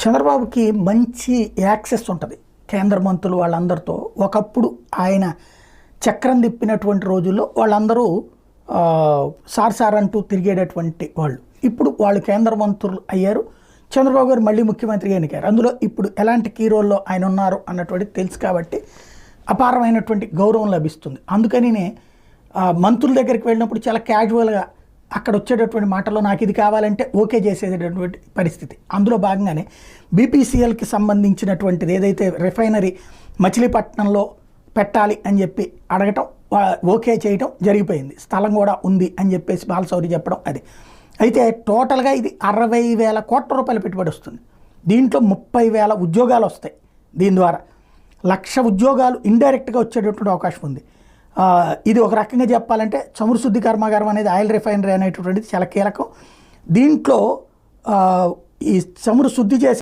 చంద్రబాబుకి మంచి యాక్సెస్ ఉంటుంది కేంద్ర మంత్రులు వాళ్ళందరితో. ఒకప్పుడు ఆయన చక్రం తిప్పినటువంటి రోజుల్లో వాళ్ళందరూ సార్ అంటూ తిరిగేటటువంటి వాళ్ళు. ఇప్పుడు వాళ్ళు కేంద్ర మంత్రులు అయ్యారు. చంద్రబాబు గారు మళ్ళీ ముఖ్యమంత్రిగా ఎన్నికారు. అందులో ఇప్పుడు ఎలాంటి కీ రోల్లో ఆయన ఉన్నారు అన్నటువంటిది తెలుసు కాబట్టి అపారమైనటువంటి గౌరవం లభిస్తుంది. అందుకనినే మంత్రుల దగ్గరికి వెళ్ళినప్పుడు చాలా క్యాజువల్గా అక్కడ వచ్చేటటువంటి మాటల్లో నాకు ఇది కావాలంటే ఓకే చేసేటటువంటి పరిస్థితి. అందులో భాగంగానే బీపీసీఎల్కి సంబంధించినటువంటిది ఏదైతే రిఫైనరీ మచిలీపట్నంలో పెట్టాలి అని చెప్పి అడగటం, ఓకే చేయటం జరిగిపోయింది. స్థలం కూడా ఉంది అని చెప్పేసి బాలశౌరి చెప్పడం. అది అయితే టోటల్గా ఇది 60,000 కోట్ల రూపాయల పెట్టుబడి వస్తుంది. దీంట్లో 30,000 ఉద్యోగాలు వస్తాయి. దీని ద్వారా 1,00,000 ఉద్యోగాలు ఇండైరెక్ట్గా వచ్చేటటువంటి అవకాశం ఉంది. ఇది ఒక రకంగా చెప్పాలంటే చమురు శుద్ధి కర్మాగారం అనేది ఆయిల్ రిఫైనరీ అనేటటువంటిది చాలా కీలకం. దీంట్లో ఈ చమురు శుద్ధి చేసే